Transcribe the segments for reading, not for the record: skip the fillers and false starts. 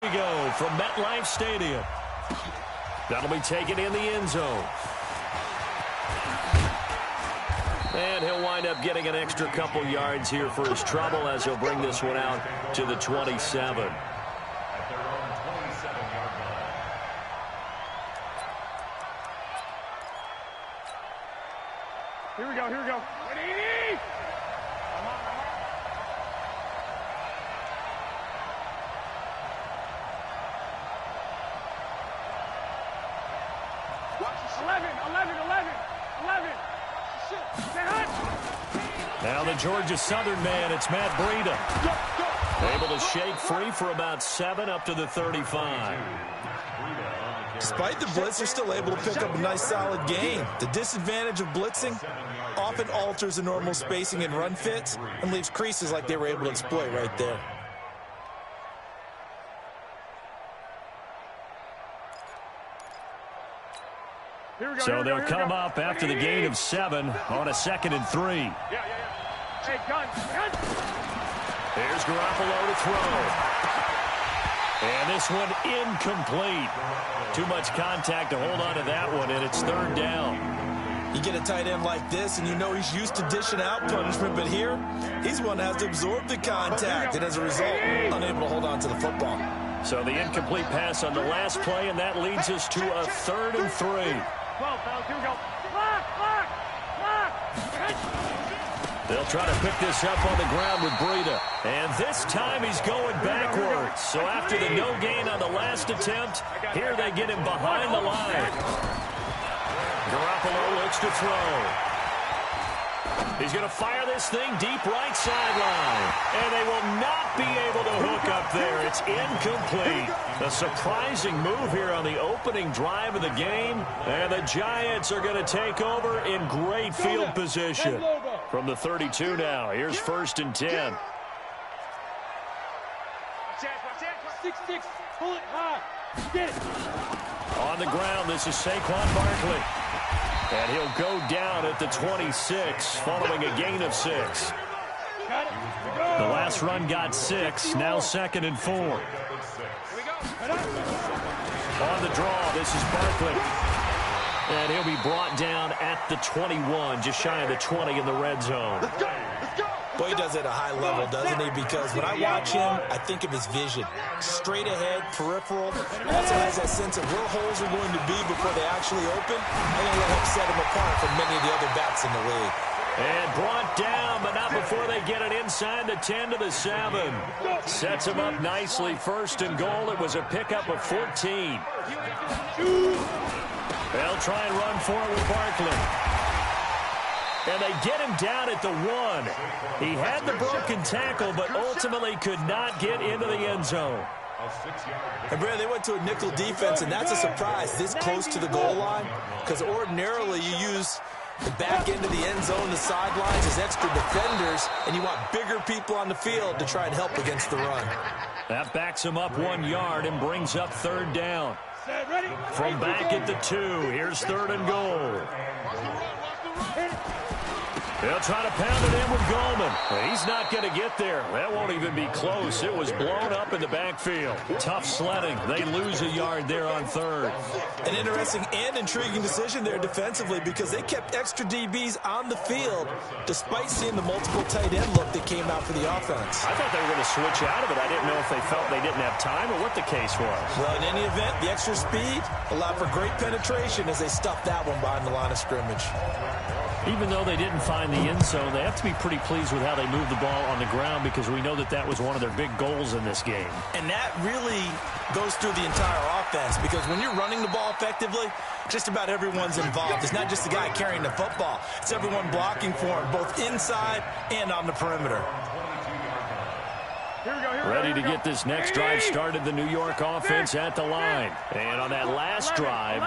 to go from MetLife Stadium. That'll be taken in the end zone. And he'll wind up getting an extra couple yards here for his trouble as he'll bring this one out to the 27. Here we go. Now the Georgia Southern man, it's Matt Breida. Able to shake free for about 7 up to the 35. Despite the blitz, they're still able to pick up a nice solid gain. The disadvantage of blitzing often alters the normal spacing and run fits and leaves creases like they were able to exploit right there. So they'll come up after the gain of 7 on a 2nd and 3. Hey, gun. Here's Garoppolo to throw. And this one incomplete. Too much contact to hold on to that one, and it's 3rd down. You get a tight end like this, and you know he's used to dishing out punishment, but here, he's one that has to absorb the contact, and as a result, unable to hold on to the football. So the incomplete pass on the last play, and that leads us to a 3rd and 3. 12, fellas, here we go. Block! They'll try to pick this up on the ground with Breida. And this time he's going backwards. So after the no gain on the last attempt, here they get him behind the line. Garoppolo looks to throw. He's going to fire this thing deep right sideline. And they will not be able to hook up there. It's incomplete. A surprising move here on the opening drive of the game. And the Giants are going to take over in great field position. From the 32 now, here's 1st and 10. 6-6, pull it high. Get it. On the ground, this is Saquon Barkley. And he'll go down at the 26 following a gain of 6. The last run got 6, now 2nd and 4. On the draw, this is Barkley. And he'll be brought down at the 21, just shy of the 20 in the red zone. Boy, he does it at a high level, doesn't he? Because when I watch him, I think of his vision. Straight ahead, peripheral. Also has that sense of where holes are going to be before they actually open. I think that helps set him apart from many of the other backs in the league. And brought down, but not before they get it inside the 10 to the 7. Sets him up nicely. 1st and goal. It was a pickup of 14. They'll try and run for it with Barkley. And they get him down at the 1. He had the broken tackle, but ultimately could not get into the end zone. And, Brad, they went to a nickel defense, and that's a surprise this close to the goal line. Because ordinarily you use the back end of the end zone, the sidelines as extra defenders, and you want bigger people on the field to try and help against the run. That backs him up 1 yard and brings up 3rd down. From back at the 2, here's 3rd and goal. They'll try to pound it in with Goldman. He's not going to get there. That won't even be close. It was blown up in the backfield. Tough sledding. They lose a yard there on 3rd. An interesting and intriguing decision there defensively because they kept extra DBs on the field despite seeing the multiple tight end look that came out for the offense. I thought they were going to switch out of it. I didn't know if they felt they didn't have time or what the case was. Well, in any event, the extra speed allowed for great penetration as they stuffed that one behind the line of scrimmage. Even though they didn't find the end zone, they have to be pretty pleased with how they moved the ball on the ground because we know that that was one of their big goals in this game. And that really goes through the entire offense because when you're running the ball effectively, just about everyone's involved. It's not just the guy carrying the football. It's everyone blocking for him, both inside and on the perimeter. Ready to get this next drive started, the New York offense at the line. And on that last drive,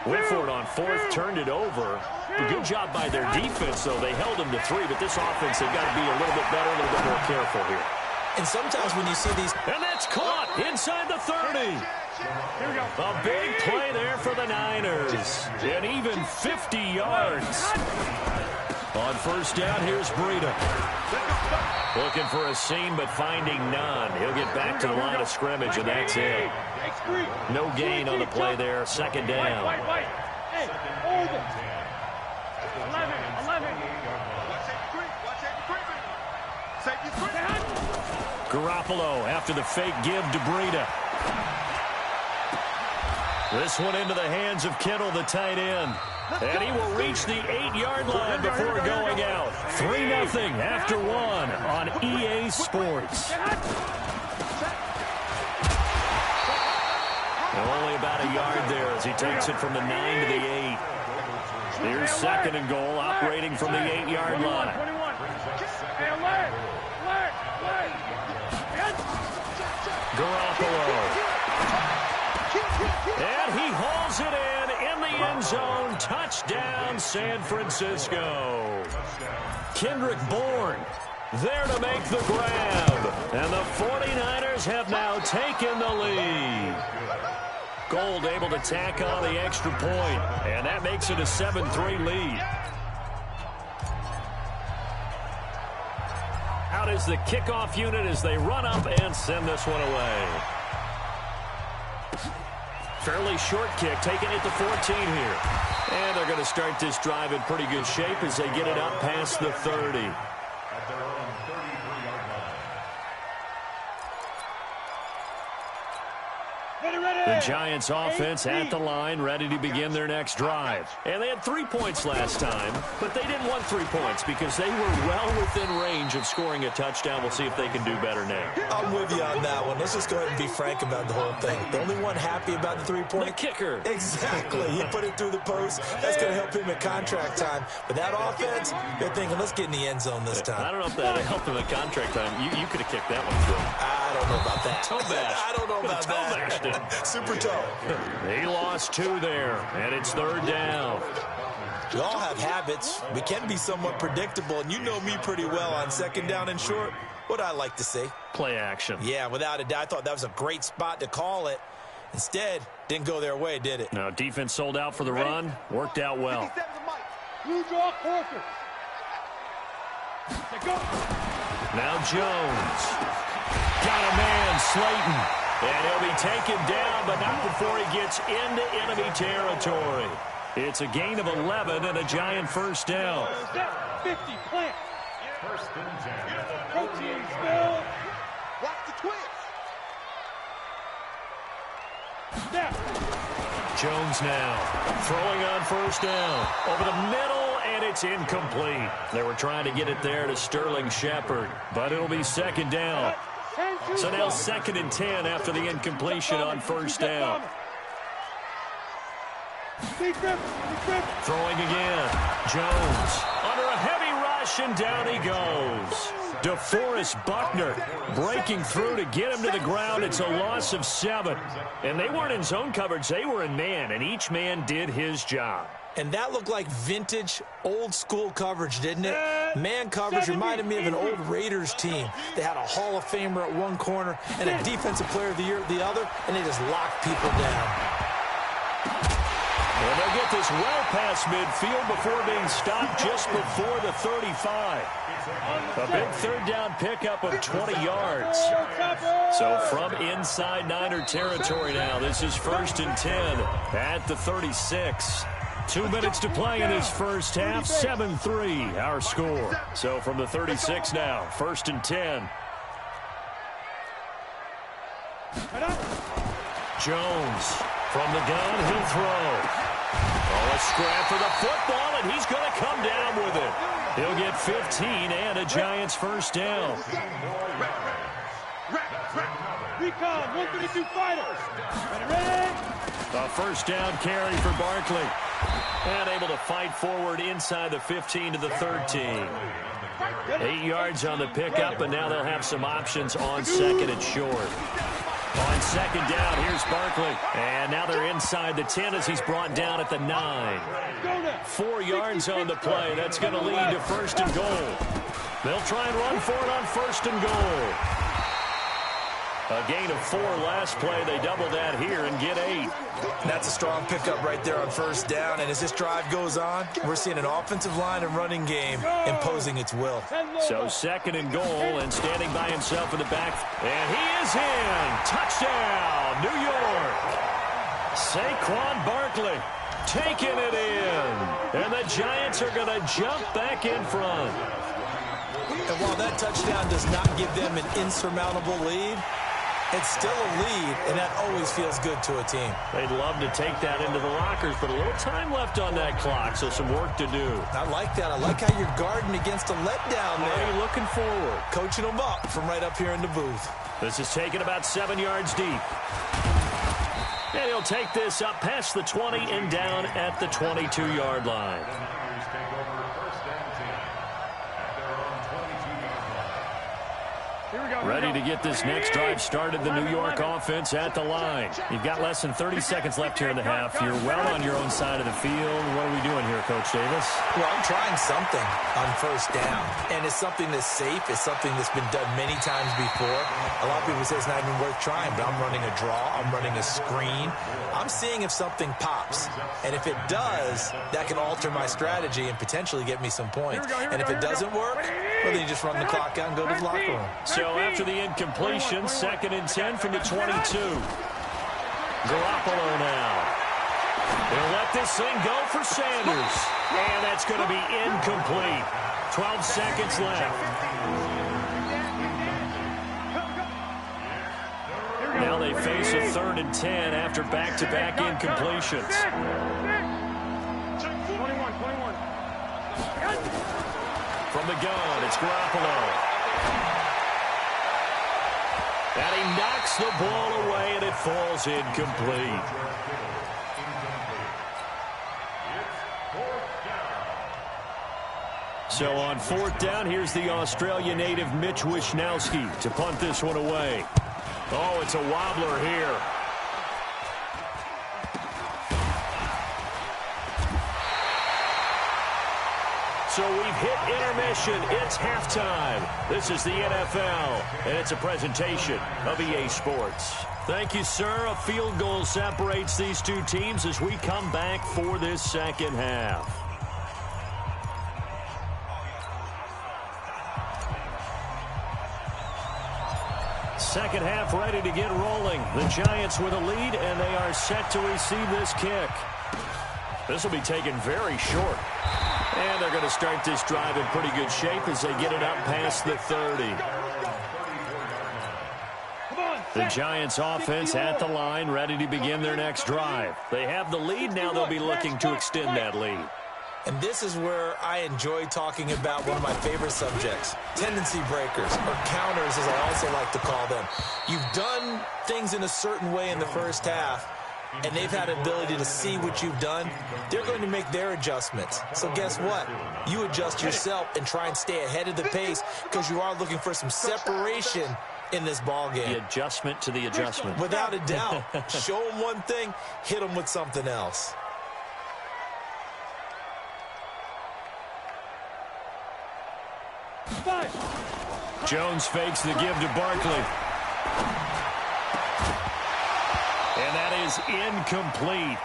Whitford on 4th turned it over. A good job by their defense, though. They held them to 3, but this offense, they've got to be a little bit better, a little bit more careful here. And sometimes when you see these... And that's caught inside the 30. Here we go. A big play there for the Niners. And even 50 yards. On 1st down, here's Breida. Looking for a seam, but finding none. He'll get back to the line of scrimmage, and that's it. No gain on the play there. Second down. Hey, hold it. 11. Garoppolo after the fake give to Breida. This one into the hands of Kittle, the tight end. And he will reach the 8-yard line before going out. 3-0 after one on EA Sports. Only about a yard there as he takes it from the 9 to the 8. Here's second and goal, operating from the 8-yard line. Garoppolo. And he hauls it in the end zone. Touchdown, San Francisco. Kendrick Bourne there to make the grab. And the 49ers have now taken the lead. Gold able to tack on the extra point, and that makes it a 7-3 lead. Out is the kickoff unit as they run up and send this one away. Fairly short kick, taking it to 14 here. And they're going to start this drive in pretty good shape as they get it up past the 30. The Giants offense at the line, ready to begin their next drive. And they had 3 points last time, but they didn't want 3 points because they were well within range of scoring a touchdown. We'll see if they can do better now. I'm with you on that one. Let's just go ahead and be frank about the whole thing. The only one happy about the 3-point. The kicker. Exactly. He put it through the post. That's going to help him at contract time. But that offense, they're thinking, let's get in the end zone this time. I don't know if that helped him at contract time. You could have kicked that one through. I don't know about that. Toe bash. I don't know about that. Super toe. He lost 2 there, and it's third down. We all have habits. We can be somewhat predictable, and you know me pretty well on second down and short. What I like to say? Play action. Yeah, without a doubt. I thought that was a great spot to call it. Instead, didn't go their way, did it? No, defense sold out for the run. Worked out well. Blue draw quarter. Now Jones. Got a man, Slayton. And he'll be taken down, but not before he gets into enemy territory. It's a gain of 11 and a Giant first down. 50, plant. First and 10. Protein spill. Watch the twist. Snap. Jones now throwing on first down. Over the middle, and it's incomplete. They were trying to get it there to Sterling Shepard, but it'll be second down. So now 2nd and 10 after the incompletion on first down. Throwing again. Jones under a heavy rush, and down he goes. DeForest Buckner breaking through to get him to the ground. It's a loss of 7. And they weren't in zone coverage. They were in man, and each man did his job. And that looked like vintage, old-school coverage, didn't it? Man coverage reminded me of an old Raiders team. They had a Hall of Famer at one corner and a Defensive Player of the Year at the other, and they just locked people down. And they'll get this well past midfield before being stopped just before the 35. A big third down pickup of 20 yards. So from inside Niner territory now, this is 1st and 10 at the 36. 2 minutes to play in this first half. 7-3 our score. So from the 36 now, 1st and 10. Jones from the gun, he'll throw. Oh, a scrap for the football, and he's going to come down with it. He'll get 15 and a Giants first down. Recon, 132 fighters. Ready? A first down carry for Barkley. And able to fight forward inside the 15 to the 13. 8 yards on the pickup, and now they'll have some options on 2nd and short. On 2nd down, here's Barkley. And now they're inside the 10 as he's brought down at the 9. 4 yards on the play. That's going to lead to 1st and goal. They'll try and run for it on 1st and goal. A gain of 4 last play. They double that here and get 8. That's a strong pickup right there on first down. And as this drive goes on, we're seeing an offensive line and running game imposing its will. So 2nd and goal, and standing by himself in the back. And he is in. Touchdown, New York. Saquon Barkley taking it in. And the Giants are going to jump back in front. And while that touchdown does not give them an insurmountable lead, it's still a lead, and that always feels good to a team. They'd love to take that into the lockers, but a little time left on that clock, so some work to do. I like that. I like how you're guarding against a letdown there. Already looking forward. Coaching them up from right up here in the booth. This is taken about 7 yards deep. And he'll take this up past the 20 and down at the 22-yard line. Ready to get this next drive started, the New York offense at the line. You've got less than 30 seconds left here in the half. You're well on your own side of the field. What are we doing here, Coach Davis? Well, I'm trying something on first down, and it's something that's safe. It's something that's been done many times before. A lot of people say it's not even worth trying, but I'm running a draw. I'm running a screen. I'm seeing if something pops, and if it does, that can alter my strategy and potentially get me some points. And if it doesn't work, well, then you just run the clock out and go to the locker room. So after the incompletion, 2nd and 10 from the 22. Garoppolo now. They'll let this thing go for Sanders. And that's going to be incomplete. 12 seconds left. Now they face a 3rd and 10 after back-to-back incompletions. 21. From the gun, it's Garoppolo. And he knocks the ball away, and it falls incomplete. So on 4th down, here's the Australia native Mitch Wishnowsky to punt this one away. Oh, it's a wobbler here. So we've hit intermission. It's halftime. This is the NFL, and it's a presentation of EA Sports. Thank you, sir. A field goal separates these two teams as we come back for this second half. Second half ready to get rolling. The Giants with a lead, and they are set to receive this kick. This will be taken very short. And they're going to start this drive in pretty good shape as they get it up past the 30. The Giants offense at the line, ready to begin their next drive. They have the lead. Now they'll be looking to extend that lead. And this is where I enjoy talking about one of my favorite subjects, tendency breakers, or counters as I also like to call them. You've done things in a certain way in the first half, and they've had an ability to see what you've done. They're going to make their adjustments. So guess what? You adjust yourself and try and stay ahead of the pace because you are looking for some separation in this ball game. The adjustment to the adjustment. Without a doubt. Show them one thing, hit them with something else. Jones fakes the give to Barkley. And that is incomplete.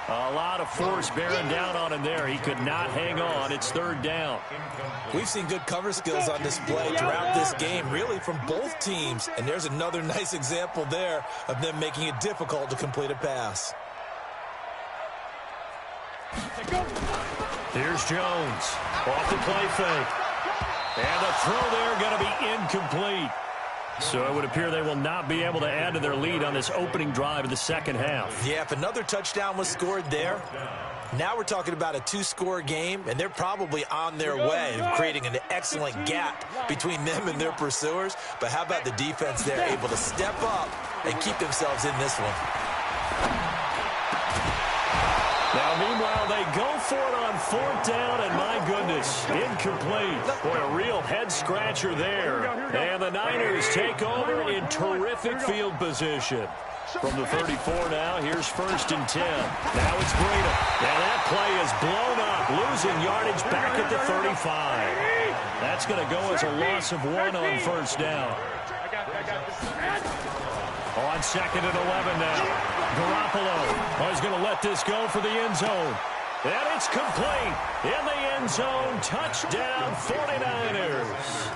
A lot of force bearing down on him there. He could not hang on. It's 3rd down. We've seen good cover skills on display throughout this game, really from both teams. And there's another nice example there of them making it difficult to complete a pass. Here's Jones. Off the play fake. And the throw there going to be incomplete. So it would appear they will not be able to add to their lead on this opening drive of the second half. Yeah, if another touchdown was scored there, now we're talking about a 2-score game, and they're probably on their way of creating an excellent gap between them and their pursuers. But how about the defense there, able to step up and keep themselves in this one? Now, meanwhile, they go for it on 4th down, and my goodness, incomplete. Boy, a real head-scratcher there. And the Niners take over in terrific field position. From the 34 now, here's 1st and 10. Now it's Breida. And that play is blown up, losing yardage back at the 35. That's going to go as a loss of 1 on 1st down. On 2nd and 11 now. Garoppolo is going to let this go for the end zone. And it's complete. In the end zone, touchdown 49ers.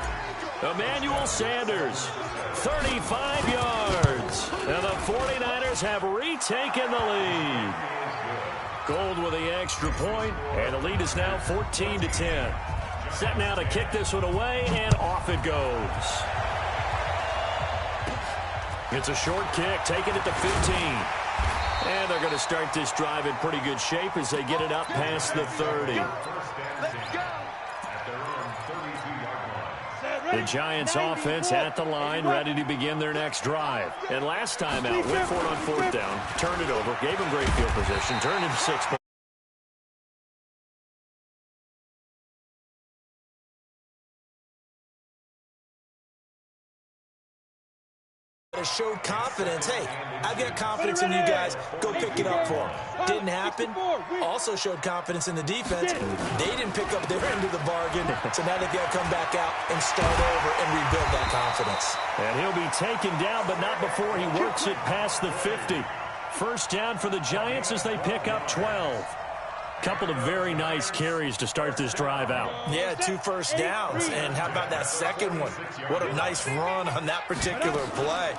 Emmanuel Sanders, 35 yards. And the 49ers have retaken the lead. Gold with the extra point, and the lead is now 14-10. Set now to kick this one away, and off it goes. It's a short kick, taking it to 15. And they're going to start this drive in pretty good shape as they get it up past the 30. The Giants offense at the line, ready to begin their next drive. And last time out, went for it on 4th down, turned it over, gave them great field position, turned into 6 points. Showed confidence. Hey, I've got confidence in you guys. Go pick it up for them. Didn't happen. Also showed confidence in the defense. They didn't pick up their end of the bargain, so now they've got to come back out and start over and rebuild that confidence. And he'll be taken down, but not before he works it past the 50. First down for the Giants as they pick up 12. Couple of very nice carries to start this drive out. Yeah, 2 first downs. And how about that second one? What a nice run on that particular play.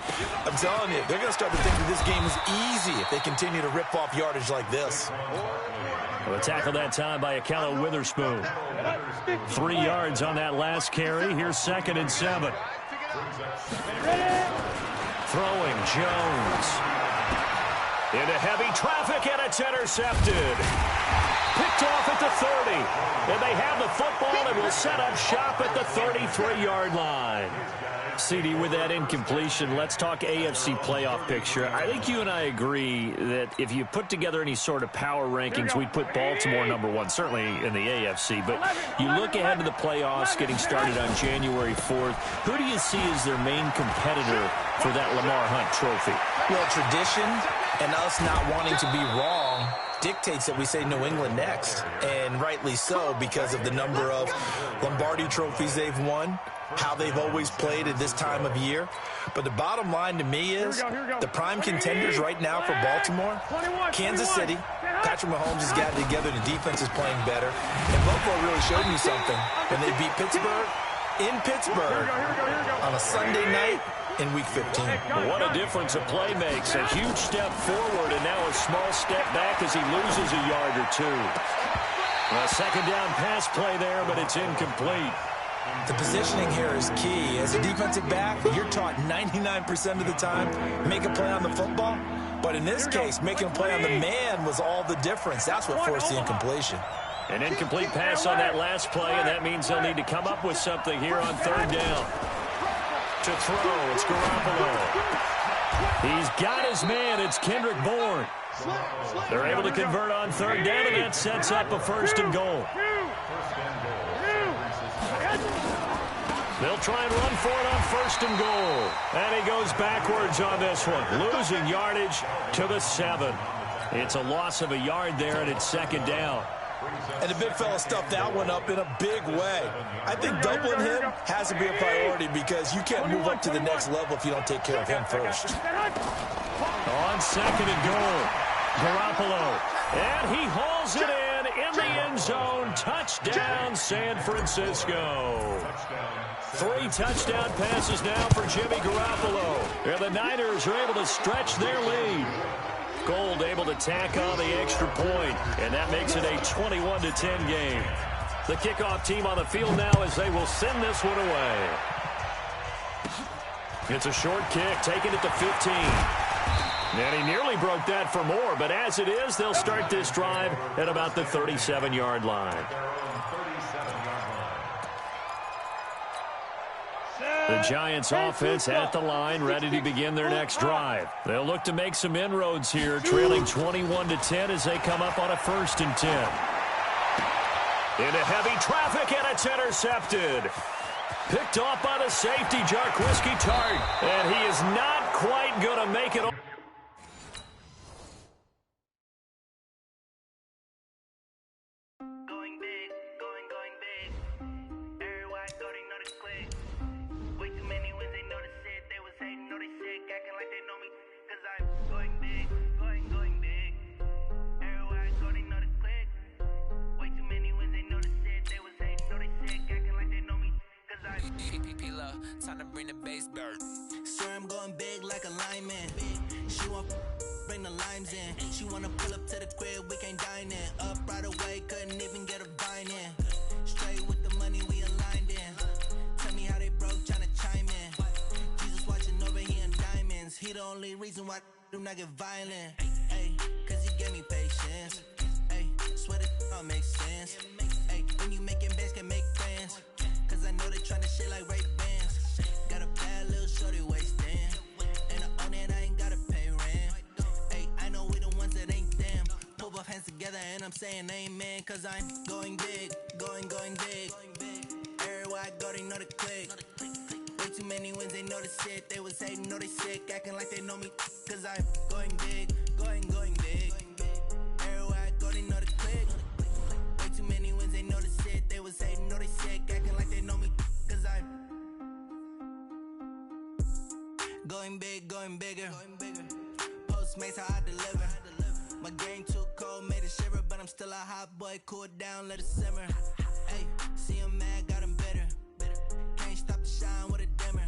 I'm telling you, they're going to start to think that this game is easy if they continue to rip off yardage like this. Well, a tackle that time by Akello Witherspoon. 3 yards on that last carry. Here's 2nd and 7. Throwing Jones. Into heavy traffic, and it's intercepted. Picked off at the 30. And they have the football and will set up shop at the 33-yard line. CD, with that incompletion, let's talk AFC playoff picture. I think you and I agree that if you put together any sort of power rankings, we'd put Baltimore #1, certainly in the AFC. But you look ahead to the playoffs getting started on January 4th. Who do you see as their main competitor for that Lamar Hunt trophy? Well, tradition and us not wanting to be wrong dictates that we say New England next. And rightly so, because of the number of Lombardi trophies they've won, how they've always played at this time of year. But the bottom line to me is the prime contenders right now for Baltimore, Kansas City. Patrick Mahomes has got it together. The defense is playing better. And Buffalo really showed me something when they beat Pittsburgh in Pittsburgh on a Sunday night in Week 15. What a difference a play makes. A huge step forward and now a small step back as he loses a yard or two. A second down pass play there, but it's incomplete. The positioning here is key. As a defensive back, you're taught 99% of the time, make a play on the football. But in this case, making a play on the man was all the difference. That's what forced the incompletion. An incomplete pass on that last play, and that means they'll need to come up with something here on 3rd down. To throw, it's Garoppolo. He's got his man. It's Kendrick Bourne. They're able to convert on 3rd down, and that sets up a 1st and goal. They'll try and run for it on 1st and goal. And he goes backwards on this one, losing yardage to the 7. It's a loss of a yard there, and it's 2nd down. And the big fella stuffed that one up in a big way. I think doubling him has to be a priority because you can't move up to the next level if you don't take care of him first. On 2nd and goal, Garoppolo. And he hauls it in the end zone. Touchdown, San Francisco. 3 touchdown passes now for Jimmy Garoppolo. And the Niners are able to stretch their lead. Gold able to tack on the extra point, and that makes it a 21-10 game. The kickoff team on the field now as they will send this one away. It's a short kick, taking it to 15. And he nearly broke that for more, but as it is, they'll start this drive at about the 37-yard line. The Giants offense at the line, ready to begin their next drive. They'll look to make some inroads here, trailing 21-10 as they come up on a 1st and 10. Into heavy traffic, and it's intercepted. Picked off by the safety, Jarquiski Tart. And he is not quite going to make it. Way too many wins, they know the shit. They was hating, know they sick, acting like they know me time to bring the bass bird. Swear I'm going big like a lineman. She want bring the limes in. She wanna pull up to the crib, we can't dine in. Up right away, couldn't even get a vine in. Straight with the money, we aligned in. Tell me how they broke, tryna chime in. Jesus watching over here in diamonds. He the only reason why I do not get violent. Ay, cause he gave me patience. Ay, swear that all makes sense. Ay, when you making bands, can make friends. Cause I know they tryna shit like Ray-Bans. Got a bad little shorty wasting. And I own it, I ain't gotta pay rent. Ay, I know we the ones that ain't them. Pull both hands together and I'm saying amen. Cause I'm going big, going big. Everywhere I go, they know the click. Way too many wins, they know the shit. They was hating, know they sick, acting like they know me. Cause I'm going big, going big. Everywhere I go, they know the click. Way too many wins, they know the shit. They was hating, know they sick, acting like they know me. Cause I'm going big, going bigger. Postmates, how I deliver. My game too cold, made it shiver. But I'm still a hot boy, cool it down, let it simmer. Hey, see him mad, got him bitter. Can't stop the shine with a dimmer.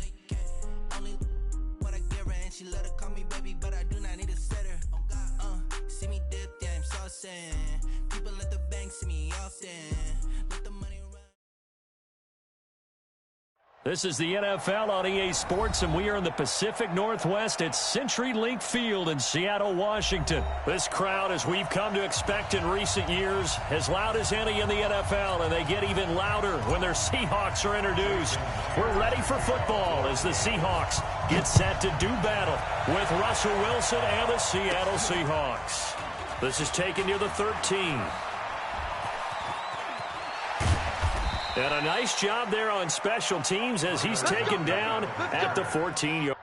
Only what I give her, and she let her call me baby, but I do not need a sitter. See me dip, yeah, I'm saucing. People at the bank see me often. Let the money run. This is the NFL on EA Sports, and we are in the Pacific Northwest at CenturyLink Field in Seattle, Washington. This crowd, as we've come to expect in recent years, as loud as any in the NFL, and they get even louder when their Seahawks are introduced. We're ready for football as the Seahawks get set to do battle with Russell Wilson and the Seattle Seahawks. This is taken near the 13. And a nice job there on special teams as he's taken down at the 14-yard.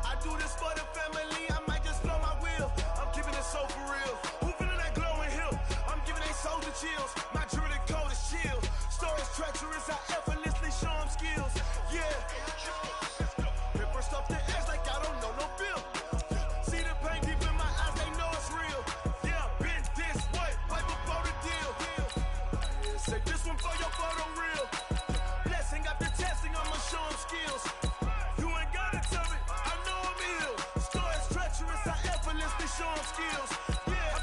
I do this for the family, I might just blow my wheel. I'm keeping it so for real. Who feeling that glowing hill? I'm giving they soldier chills. My jewelry code is chill. Stories treacherous, I effortlessly show them skills. Yeah. Paper stuff the edge like I don't know no bill. See the pain deep in my eyes, they know it's real. Yeah, been this way, right before the deal. Say this one for your photo real. Blessing after testing, I'ma show them skills. Show them skills. Yeah,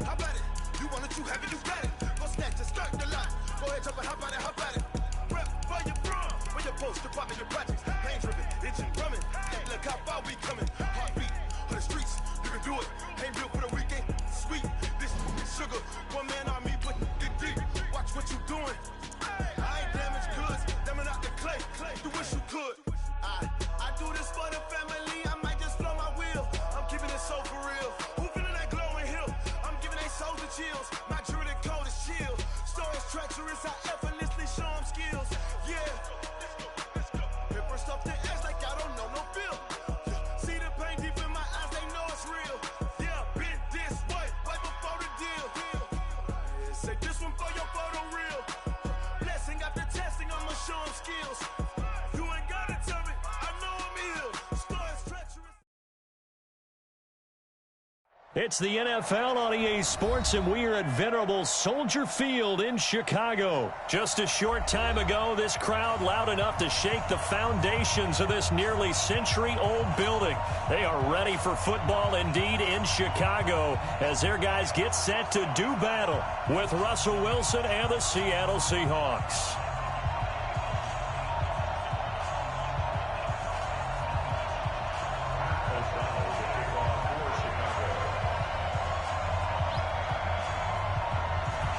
how about it? You want it, you have it, you got it. Go snatch it, start the lot. Go ahead, jump it, how about it? Rep where you from? Where you post, department, your projects. Pain driven, itching, drumming. Hey, look how far we coming. Heartbeat on the streets, you can do it. Ain't built for the weekend. Sweet, this sugar. One man army, but dig deep. Watch what you doing. I ain't damaged goods, damn out the clay. You wish you could. I do this for the family. I might just blow my wheel. I'm keeping it so for real. Who feeling that glowing hill? I'm giving they soldier chills. My jewelry code is chill. Stories treacherous, I effortlessly show them skills. Yeah. Paper stuff the edge like I don't know no bill. See the pain deep in my eyes, they know it's real. Yeah, been this way, right before the deal. Say this one for your photo real. Blessing after testing, I'ma show them skills. You ain't gotta tell me, I know I'm ill. Stories treacherous. It's the NFL on EA Sports, and we are at venerable Soldier Field in Chicago. Just a short time ago, this crowd loud enough to shake the foundations of this nearly century-old building. They are ready for football indeed in Chicago as their guys get set to do battle with Russell Wilson and the Seattle Seahawks.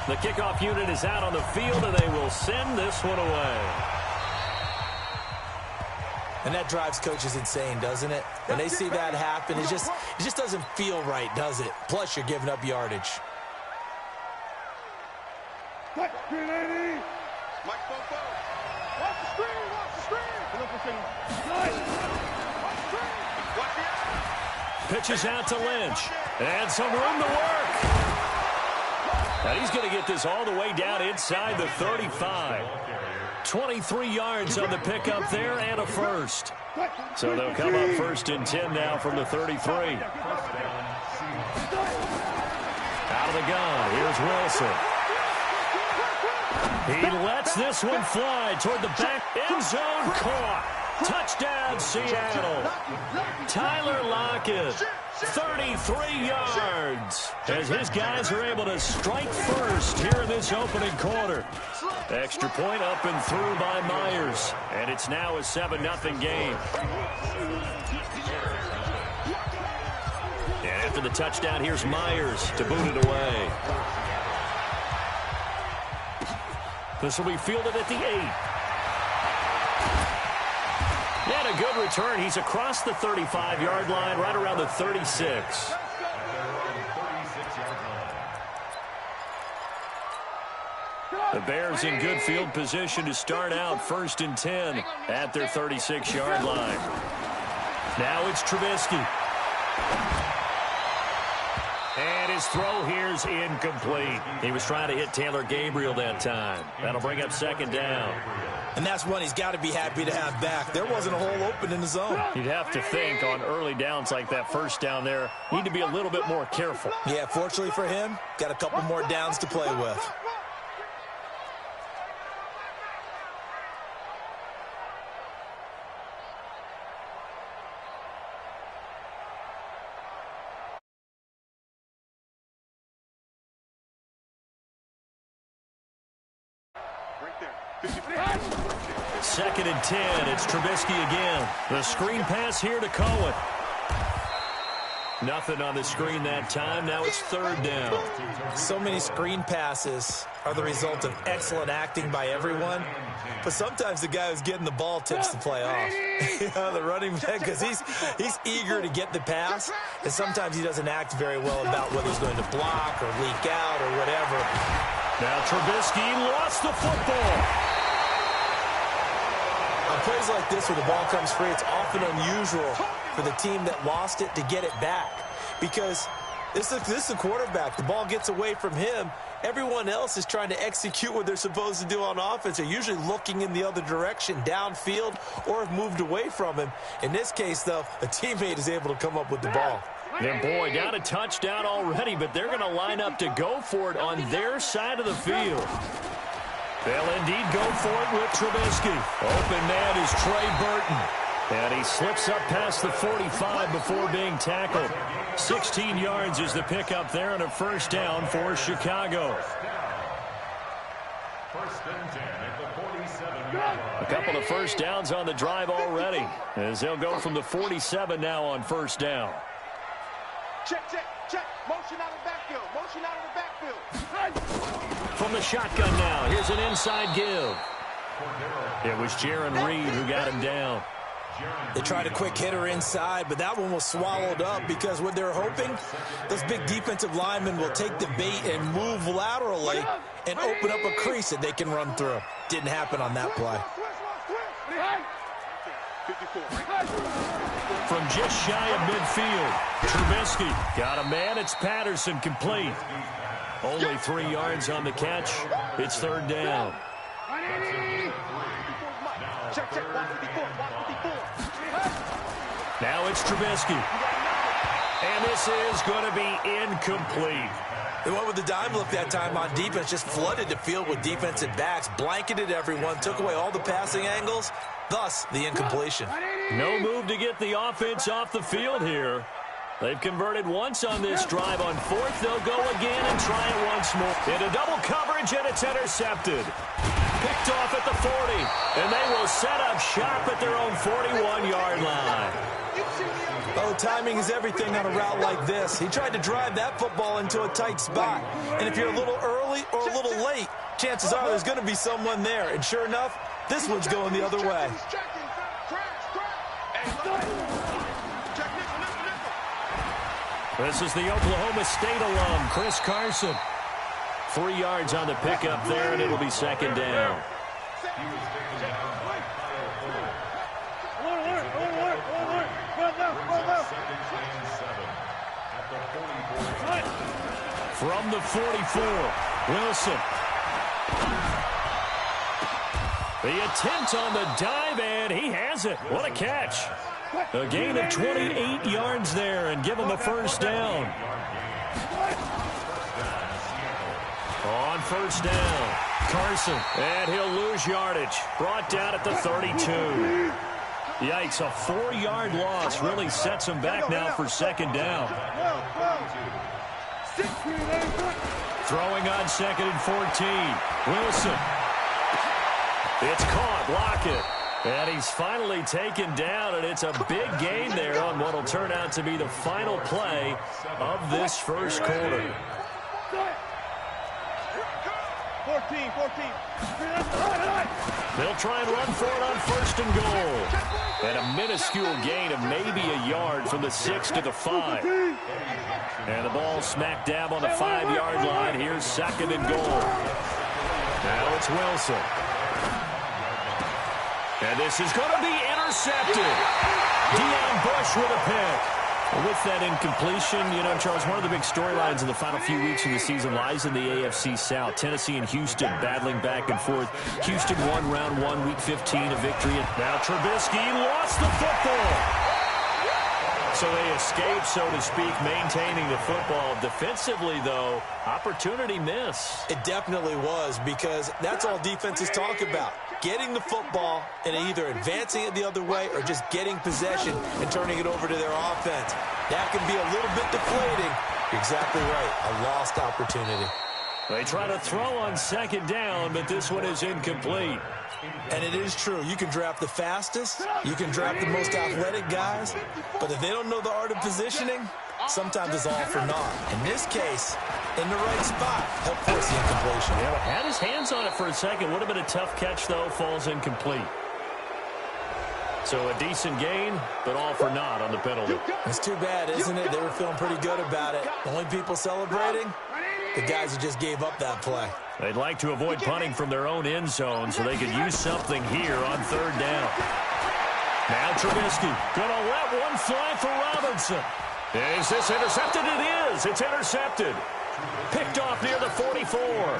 The kickoff unit is out on the field, and they will send this one away. And that drives coaches insane, doesn't it? When they see that happen, it just doesn't feel right, does it? Plus, you're giving up yardage. Watch the screen! Watch the screen! Nice! Watch the screen! Pitches out to Lynch. And some room to work. And he's going to get this all the way down inside the 35. 23 yards on the pickup there and a first. So they'll come up 1st and 10 now from the 33. Out of the gun, here's Wilson. He lets this one fly toward the back end zone. Caught. Touchdown, Seattle. Tyler Lockett, 33 yards. As his guys are able to strike first here in this opening quarter. Extra point up and through by Myers. And it's now a 7-0 game. And after the touchdown, here's Myers to boot it away. This will be fielded at the 8. And a good return. He's across the 35-yard line, right around the 36. The Bears in good field position to start out 1st and 10 at their 36-yard line. Now it's Trubisky. And his throw here's incomplete. He was trying to hit Taylor Gabriel that time. That'll bring up 2nd down. And that's one he's got to be happy to have back. There wasn't a hole open in the zone. You'd have to think on early downs like that first down there, need to be a little bit more careful. Yeah, fortunately for him, got a couple more downs to play with. Second and 10. It's Trubisky again. The screen pass here to Cohen. Nothing on the screen that time. Now it's 3rd down. So many screen passes are the result of excellent acting by everyone. But sometimes the guy who's getting the ball tips the play off. You know, the running back, because he's eager to get the pass. And sometimes he doesn't act very well about whether he's going to block or leak out or whatever. Now Trubisky lost the football. On plays like this where the ball comes free, it's often unusual for the team that lost it to get it back. Because this is the quarterback. The ball gets away from him. Everyone else is trying to execute what they're supposed to do on offense. They're usually looking in the other direction, downfield, or have moved away from him. In this case, though, a teammate is able to come up with the ball. And boy, got a touchdown already, but they're going to line up to go for it on their side of the field. They'll indeed go for it with Trubisky. Open man is Trey Burton. And he slips up past the 45 before being tackled. 16 yards is the pickup there and a 1st down for Chicago. A couple of 1st downs on the drive already, as they'll go from the 47 now on 1st down. Check. Motion out of the backfield. Motion out of the backfield. From the shotgun now, here's an inside give. It was Jaron Reed who got him down. They tried a quick hitter inside, but that one was swallowed up because what they're hoping, those big defensive linemen will take the bait and move laterally and open up a crease that they can run through. Didn't happen on that play. From just shy of midfield, Trubisky got a man. It's Patterson complete. Only 3 yards on the catch. It's 3rd down. Now it's Trubisky. And this is going to be incomplete. They went with the dime look that time on defense, just flooded the field with defensive backs, blanketed everyone, took away all the passing angles, thus the incompletion. No move to get the offense off the field here. They've converted once on this drive. On 4th, they'll go again and try it once more. Into double coverage, and it's intercepted. Picked off at the 40, and they will set up shop at their own 41-yard line. Oh, timing is everything on a route like this. He tried to drive that football into a tight spot. And if you're a little early or a little late, chances are there's going to be someone there. And sure enough, this one's going the other way. This is the Oklahoma State alum, Chris Carson. 3 yards on the pickup there, and it'll be 2nd down. From the 44, Wilson. The attempt on the dive, and he has it. What a catch. A gain of 28 yards there, and give him the first down. On first down, Carson, and he'll lose yardage. Brought down at the 32. Yikes, a 4-yard loss really sets him back now for second down. Throwing on 2nd and 14. Wilson. It's caught. Lockett. And he's finally taken down, and it's a big gain there on what will turn out to be the final play of this first quarter. 14. They'll try and run for it on 1st and goal. And a minuscule gain of maybe a yard from the 6 to the 5. And the ball smack dab on the 5-yard line. Here's 2nd and goal. Now it's Wilson. And this is going to be intercepted. Deion Bush with a pick. With that incompletion, you know, Charles, one of the big storylines in the final few weeks of the season lies in the AFC South. Tennessee and Houston battling back and forth. Houston won round 1, week 15, a victory. And now Trubisky lost the football. So they escape, so to speak, maintaining the football. Defensively, though, opportunity miss. It definitely was, because that's all defenses talk about. Getting the football and either advancing it the other way or just getting possession and turning it over to their offense. That can be a little bit deflating. You're exactly right. A lost opportunity. They try to throw on 2nd down, but this one is incomplete. And it is true. You can draft the fastest. You can draft the most athletic guys. But if they don't know the art of positioning, sometimes it's all for naught. In this case, in the right spot, help force the incompletion. Yeah, but had his hands on it for a second. Would have been a tough catch, though. Falls incomplete. So a decent gain, but all for naught on the penalty. It's too bad, isn't it? They were feeling pretty good about it. The only people celebrating, the guys who just gave up that play. They'd like to avoid punting from their own end zone so they could use something here on 3rd down. Now Trubisky going to let one fly for Robinson. Is this intercepted? It is. It's intercepted. Picked off near the 44.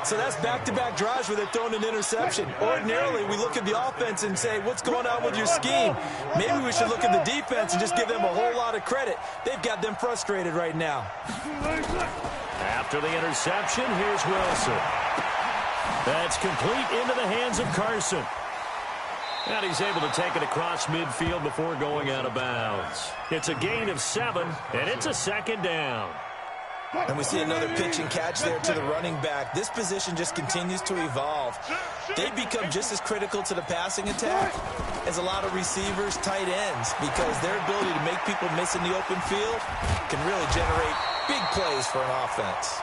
So that's back-to-back drives where they're throwing an interception. Ordinarily, we look at the offense and say, what's going on with your scheme? Maybe we should look at the defense and just give them a whole lot of credit. They've got them frustrated right now. After the interception, here's Wilson. That's complete into the hands of Carson. And he's able to take it across midfield before going out of bounds. It's a gain of 7, and it's a 2nd down. And we see another pitch and catch there to the running back. This position just continues to evolve. They become just as critical to the passing attack as a lot of receivers, tight ends, because their ability to make people miss in the open field can really generate big plays for an offense.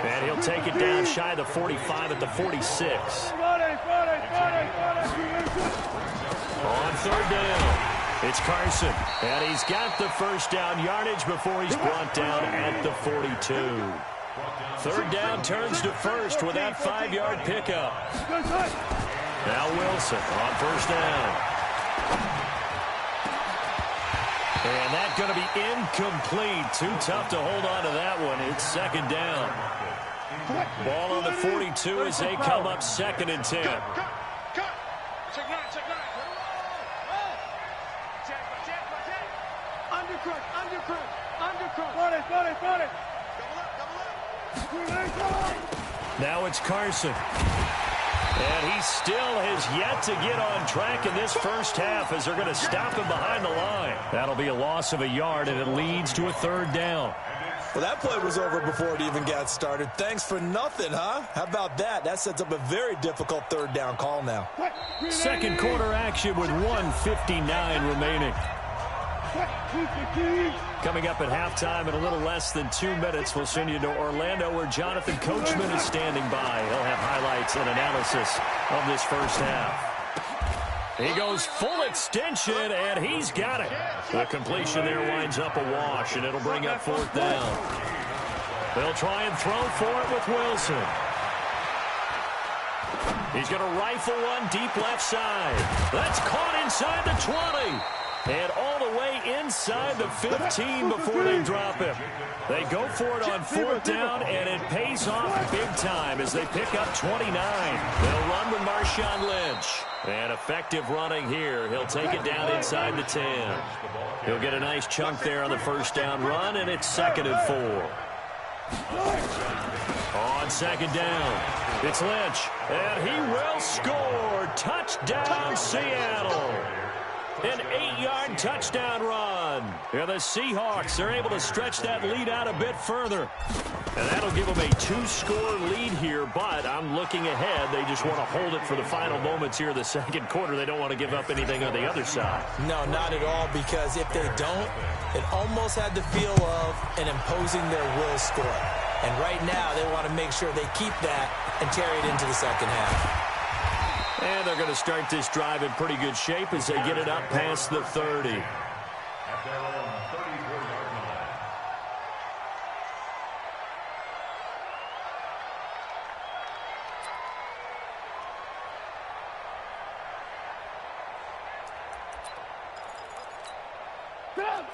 And he'll take it down shy of the 45 at the 46. On 3rd down. It's Carson, and he's got the first down yardage before he's brought down at the 42. 3rd down turns to 1st with that 5-yard pickup. Now Wilson on 1st down. And that's going to be incomplete. Too tough to hold on to that one. It's 2nd down. Ball on the 42 as they come up 2nd and 10. Now it's Carson. And he still has yet to get on track in this first half as they're going to stop him behind the line. That'll be a loss of a yard, and it leads to a 3rd down. Well, that play was over before it even got started. Thanks for nothing, huh? How about that? That sets up a very difficult 3rd down call now. Second quarter action with 1:59 remaining. Coming up at halftime in a little less than 2 minutes, we'll send you to Orlando where Jonathan Coachman is standing by. He'll have highlights and analysis of this first half. He goes full extension, and he's got it. The completion there winds up a wash, and it'll bring up 4th down. They'll try and throw for it with Wilson. He's going to rifle one deep left side. That's caught inside the 20. And all the way inside the 15 before they drop him. They go for it on 4th down, and it pays off big time as they pick up 29. They'll run with Marshawn Lynch. And effective running here. He'll take it down inside the 10. He'll get a nice chunk there on the 1st down run, and it's 2nd and 4. On 2nd down, it's Lynch, and he will score. Touchdown, Seattle. An 8-yard touchdown run. And the Seahawks are able to stretch that lead out a bit further. And that'll give them a 2-score lead here, but I'm looking ahead. They just want to hold it for the final moments here in the 2nd quarter. They don't want to give up anything on the other side. No, not at all, because if they don't, it almost had the feel of an imposing their will score. And right now, they want to make sure they keep that and carry it into the 2nd half. And they're going to start this drive in pretty good shape as they get it up past the 30.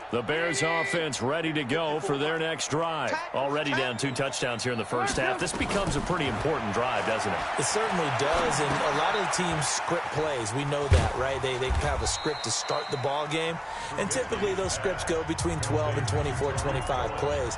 The Bears offense ready to go for their next drive. Already down 2 touchdowns here in the 1st half. This becomes a pretty important drive, doesn't it? It certainly does, and a lot of teams script plays. We know that, right? They have a script to start the ball game, and typically those scripts go between 12 and 24, 25 plays.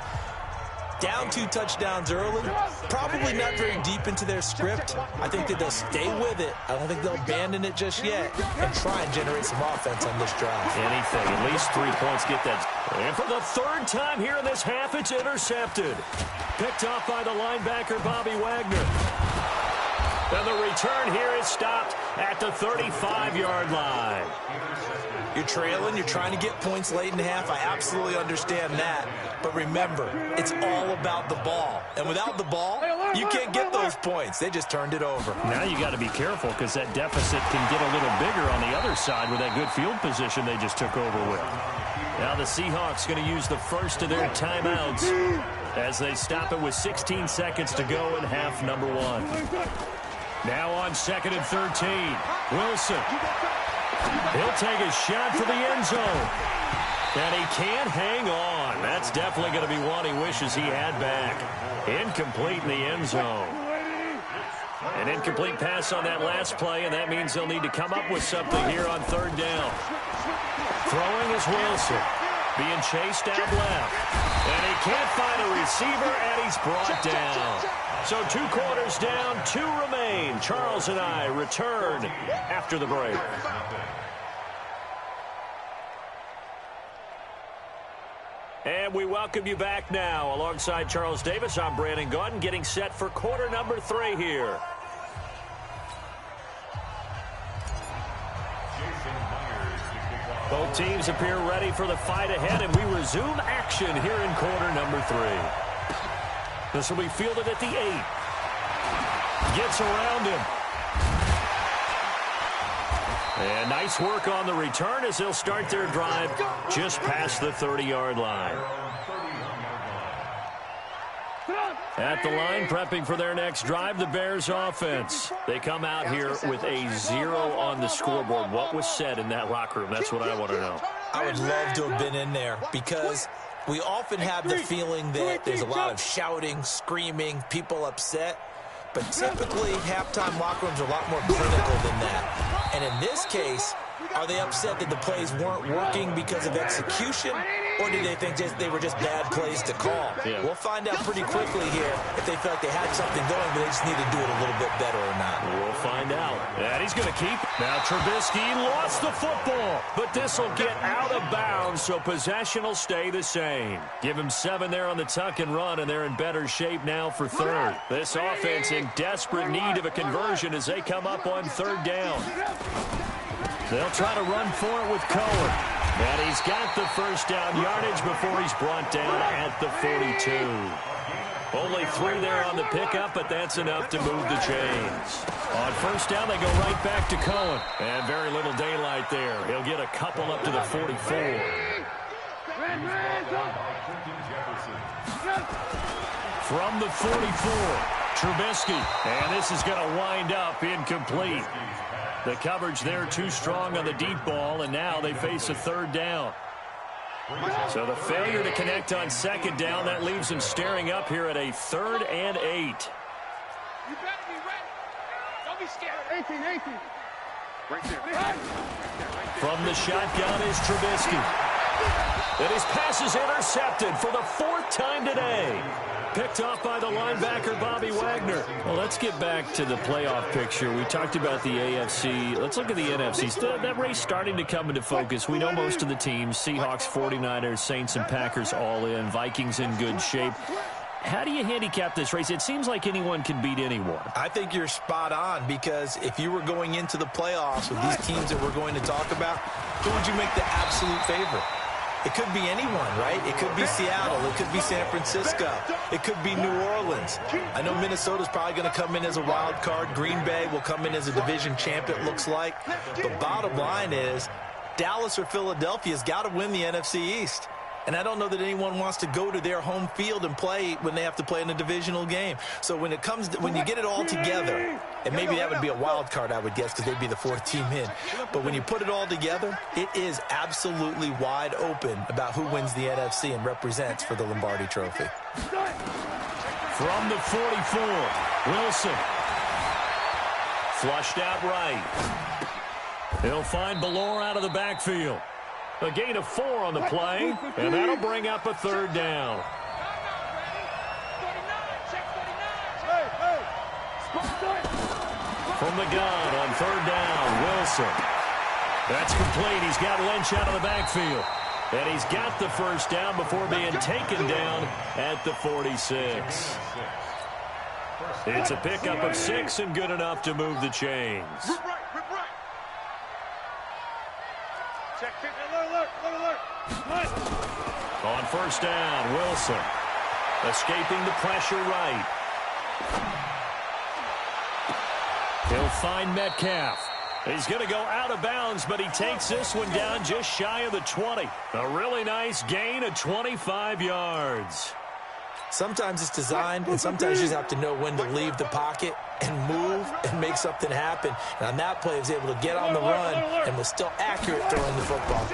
Down 2 touchdowns early, probably not very deep into their script. I think that they'll stay with it. I don't think they'll abandon it just yet and try and generate some offense on this drive. Anything, at least 3 points, get that. And for the 3rd time here in this half, it's intercepted. Picked off by the linebacker, Bobby Wagner. And the return here is stopped at the 35-yard line. You're trailing, you're trying to get points late in the half. I absolutely understand that. But remember, it's all about the ball. And without the ball, you can't get those points. They just turned it over. Now you got to be careful because that deficit can get a little bigger on the other side with that good field position they just took over with. Now the Seahawks going to use the first of their timeouts as they stop it with 16 seconds to go in half number 1. Now on 2nd and 13, Wilson. He'll take a shot for the end zone. And he can't hang on. That's definitely going to be one he wishes he had back. Incomplete in the end zone. An incomplete pass on that last play, and that means they'll need to come up with something here on 3rd down. Throwing is Wilson. Being chased out left. And he can't find a receiver, and he's brought down. So 2 quarters down, 2 remain. Charles and I return after the break. And we welcome you back now. Alongside Charles Davis, I'm Brandon Gaudin, getting set for quarter number 3 here. Both teams appear ready for the fight ahead, and we resume action here in quarter number 3. This will be fielded at the 8. Gets around him. And nice work on the return as they'll start their drive just past the 30-yard line. At the line, prepping for their next drive, the Bears offense. They come out here with a 0 on the scoreboard. What was said in that locker room? That's what I want to know. I would love to have been in there because we often have the feeling that there's a lot of shouting, screaming, people upset. But typically, halftime locker rooms are a lot more clinical than that. And in this case, are they upset that the plays weren't working because of execution? Or did they think they were just bad plays to call? Yeah. We'll find out pretty quickly here if they felt like they had something going, but they just need to do it a little bit better or not. We'll find out. And he's going to keep. Now Trubisky lost the football, but this will get out of bounds, so possession will stay the same. Give him 7 there on the tuck and run, and they're in better shape now for 3rd. This offense in desperate need of a conversion as they come up on 3rd down. They'll try to run for it with Cohen. And he's got the 1st down yardage before he's brought down at the 42. Only 3 there on the pickup, but that's enough to move the chains. On 1st down, they go right back to Cohen. And very little daylight there. He'll get a couple up to the 44. From the 44, Trubisky. And this is going to wind up incomplete. The coverage there too strong on the deep ball, and now they face a third down. So the failure to connect on second down, that leaves them staring up here at a 3rd and 8. You better be ready. Don't be scared. 18. Right there. From the shotgun is Trubisky. And his pass is intercepted for the 4th time today. Picked off by the linebacker, Bobby Wagner. Well, let's get back to the playoff picture. We talked about the AFC. Let's look at the NFC. That race starting to come into focus. We know most of the teams, Seahawks, 49ers, Saints, and Packers all in. Vikings in good shape. How do you handicap this race? It seems like anyone can beat anyone. I think you're spot on, because if you were going into the playoffs with these teams that we're going to talk about, who would you make the absolute favorite? It could be anyone, right? It could be Seattle. It could be San Francisco. It could be New Orleans. I know Minnesota's probably going to come in as a wild card. Green Bay will come in as a division champ, it looks like. The bottom line is Dallas or Philadelphia's got to win the NFC East. And I don't know that anyone wants to go to their home field and play when they have to play in a divisional game. So when it comes to, when you get it all together, and maybe that would be a wild card, I would guess, because they'd be the 4th team in. But when you put it all together, it is absolutely wide open about who wins the NFC and represents for the Lombardi Trophy. From the 44, Wilson. Flushed out right. He'll find Ballore out of the backfield. A gain of 4 on the play, and that'll bring up a 3rd down. From the gun on 3rd down, Wilson. That's complete. He's got Lynch out of the backfield. And he's got the 1st down before being taken down at the 46. It's a pickup of 6 and good enough to move the chains. On 1st down, Wilson. Escaping the pressure right. He'll find Metcalf. He's going to go out of bounds, but he takes this one down just shy of the 20. A really nice gain of 25 yards. Sometimes it's designed, and sometimes you just have to know when to leave the pocket and move and make something happen. And on that play, he was able to get on the run and was still accurate throwing the football.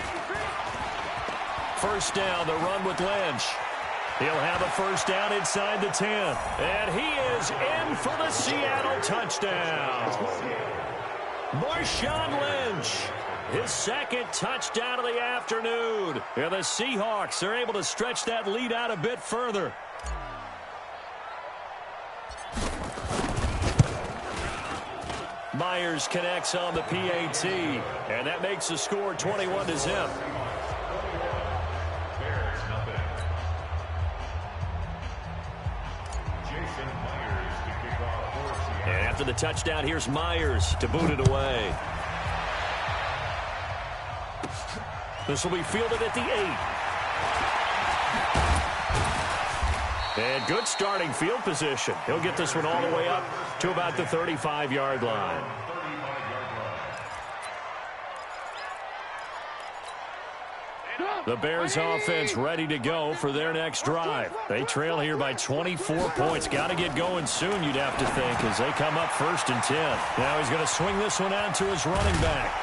1st down, the run with Lynch. He'll have a 1st down inside the 10. And he is in for the Seattle touchdown. Marshawn Lynch, his 2nd touchdown of the afternoon. And the Seahawks are able to stretch that lead out a bit further. Myers connects on the PAT, and that makes the score 21-0. And after the touchdown, here's Myers to boot it away. This will be fielded at the 8. And good starting field position. He'll get this one all the way up to about the 35-yard line. The Bears offense ready to go for their next drive. They trail here by 24 points. Got to get going soon, you'd have to think, as they come up 1st and 10. Now he's going to swing this one out to his running back.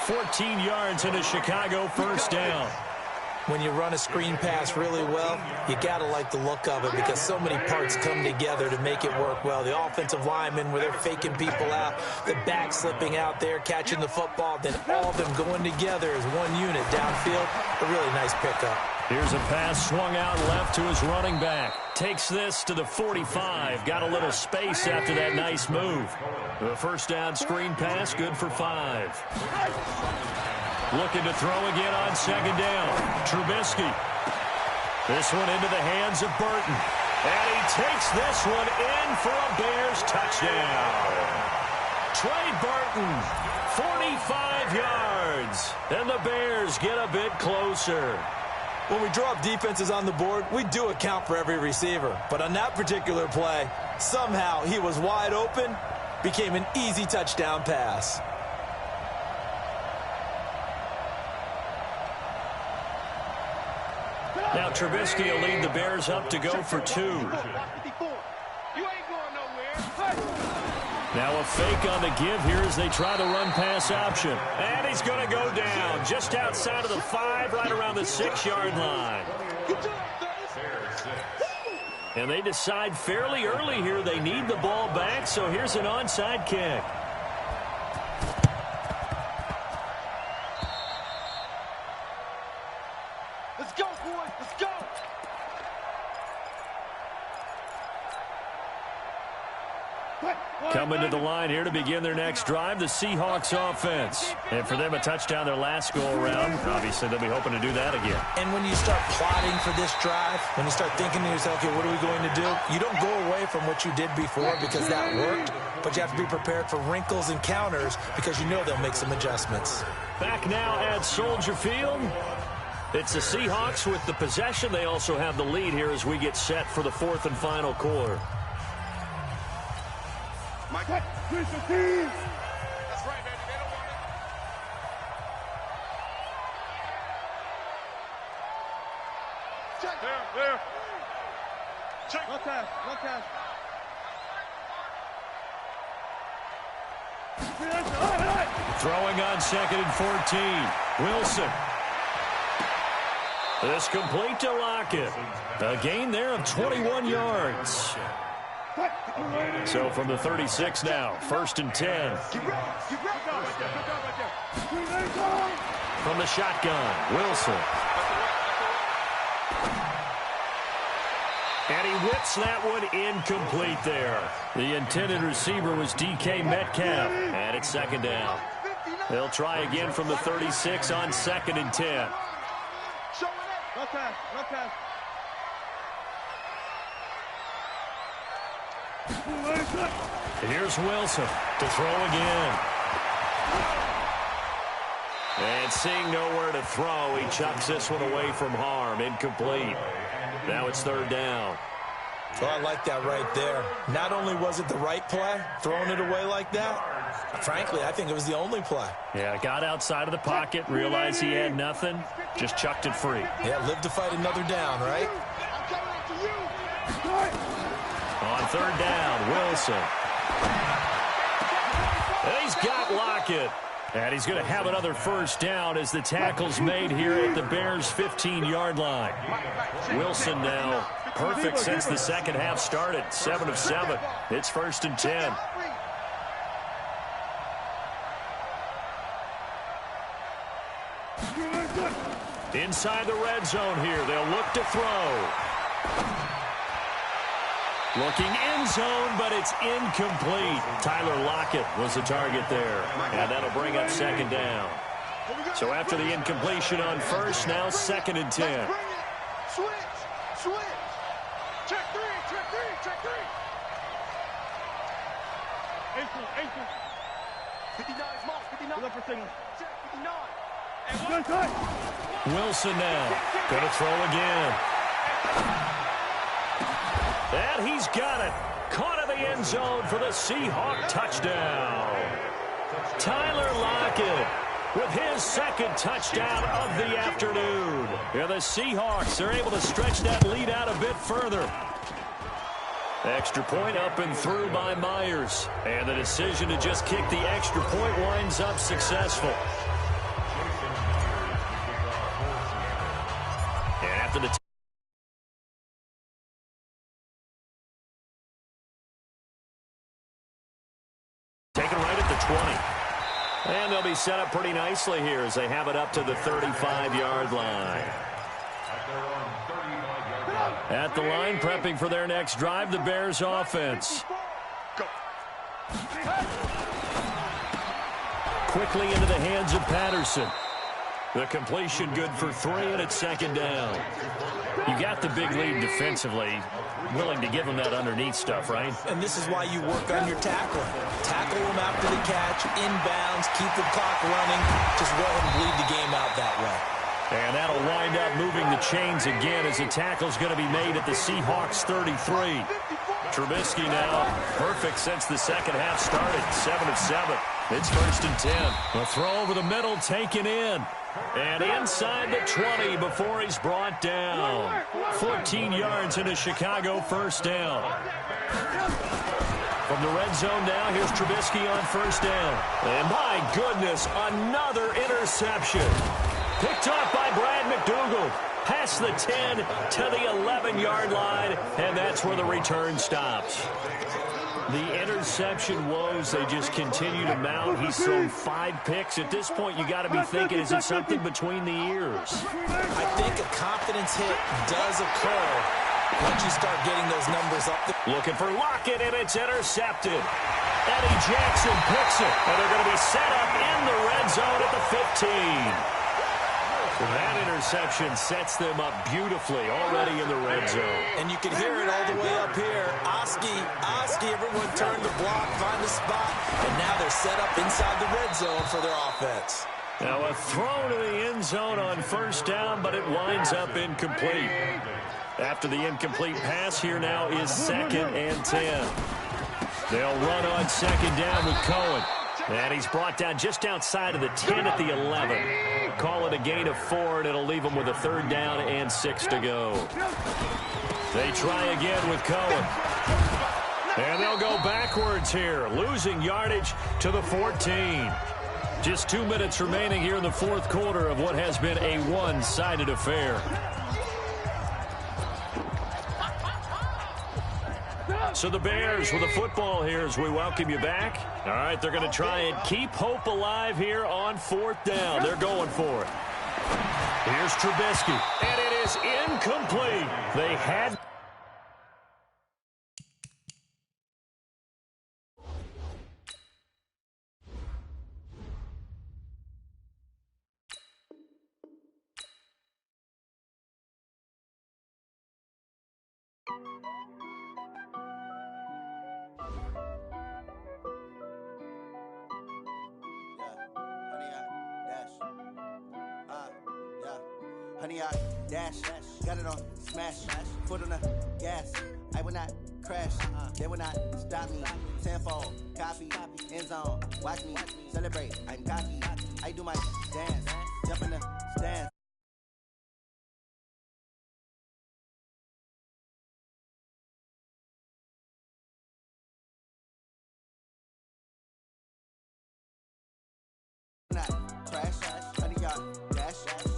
14 yards into Chicago, 1st down. When you run a screen pass really well, you got to like the look of it because so many parts come together to make it work well. The offensive linemen, where they're faking people out, the back slipping out there, catching the football, then all of them going together as one unit downfield. A really nice pickup. Here's a pass swung out left to his running back. Takes this to the 45. Got a little space after that nice move. The 1st down screen pass, good for 5. Looking to throw again on 2nd down. Trubisky. This one into the hands of Burton. And he takes this one in for a Bears touchdown. Trey Burton, 45 yards. And the Bears get a bit closer. When we draw up defenses on the board, we do account for every receiver. But on that particular play, somehow he was wide open, became an easy touchdown pass. Now Trubisky will lead the Bears up to go for 2. Now a fake on the give here as they try the run-pass option. And he's going to go down just outside of the 5, right around the 6-yard line. And they decide fairly early here they need the ball back, so here's an onside kick. Let's go, boys. Let's go. Coming to the line here to begin their next drive, the Seahawks offense. And for them, a touchdown their last go-around. Obviously, they'll be hoping to do that again. And when you start plotting for this drive, when you start thinking to yourself, okay, what are we going to do? You don't go away from what you did before because that worked, but you have to be prepared for wrinkles and counters because you know they'll make some adjustments. Back now at Soldier Field. It's the Seahawks with the possession. They also have the lead here as we get set for the 4th and final quarter. Mike, push the team. That's right, baby. They don't want it. Check. There. Check. One time. Throwing on 2nd and 14. Wilson. This complete to Lockett. A gain there of 21 yards. So from the 36 now, 1st and 10. From the shotgun, Wilson. And he whips that one incomplete there. The intended receiver was DK Metcalf. And it's 2nd down. They'll try again from the 36 on 2nd and 10. No time. Here's Wilson to throw again. And seeing nowhere to throw, he chucks this one away from harm. Incomplete. Now it's 3rd down. So I like that right there. Not only was it the right play, throwing it away like that, frankly, I think it was the only play. Yeah, got outside of the pocket, realized he had nothing, just chucked it free. Yeah, live to fight another down, right? On 3rd down, Wilson. And he's got Lockett. And he's going to have another 1st down as the tackle's made here at the Bears' 15-yard line. Wilson now perfect since the second half started. 7 of 7. It's 1st and 10. Inside the red zone here. They'll look to throw. Looking end zone, but it's incomplete. Tyler Lockett was the target there. And that'll bring up 2nd down. So after the incompletion on 1st, now 2nd and 10. Switch. Check three. 59 small, 59. Look for signal. Check 59. Wilson now. Going to throw again. And he's got it. Caught in the end zone for the Seahawk touchdown. Tyler Lockett with his 2nd touchdown of the afternoon. And the Seahawks are able to stretch that lead out a bit further. Extra point up and through by Myers. And the decision to just kick the extra point winds up successful. And after the taken right at the 20. And they'll be set up pretty nicely here as they have it up to the 35-yard line. At the line, prepping for their next drive, the Bears offense. Quickly into the hands of Patterson. The completion good for 3, and it's 2nd down. You got the big lead defensively. Willing to give them that underneath stuff, right? And this is why you work on your tackling. Tackle them after the catch, inbounds, keep the clock running. Just go ahead and bleed the game out that way. And that'll wind up moving the chains again as the tackle's going to be made at the Seahawks 33. Trubisky now perfect since the second half started. 7 of 7. It's 1st and 10. A throw over the middle taken in. And inside the 20 before he's brought down. 14 yards into Chicago, 1st down. From the red zone now, here's Trubisky on first down. And my goodness, another interception. Picked off by Brad McDougald. Past the 10 to the 11-yard line, and that's where the return stops. The interception woes, they just continue to mount. He's thrown 5 picks. At this point, you got to be thinking, is it something between the ears? I think a confidence hit does occur once you start getting those numbers up. Looking for Lockett, and it's intercepted. Eddie Jackson picks it, and they're going to be set up in the red zone at the 15. That interception sets them up beautifully already in the red zone. And you can hear it all the way up here. Oski, everyone turned the block, find the spot, and now they're set up inside the red zone for their offense. Now a throw to the end zone on first down, but it winds up incomplete. After the incomplete pass, here now is 2nd and 10. They'll run on 2nd down with Cohen. And he's brought down just outside of the 10 at the 11. Call it a gain of 4, and it'll leave them with a 3rd down and 6 to go. They try again with Cohen. And they'll go backwards here, losing yardage to the 14. Just 2 minutes remaining here in the 4th quarter of what has been a one-sided affair. So the Bears with the football here as we welcome you back. All right, they're going to try and keep hope alive here on 4th down. They're going for it. Here's Trubisky, and it is incomplete. They had... Honey, I dash, got it on smash, foot on the gas. I will not crash, they will not stop me. Tenfold, copy, end zone, watch me celebrate. I'm cocky, I do my dance, jump in the stands. Not crash, honey, y'all dash,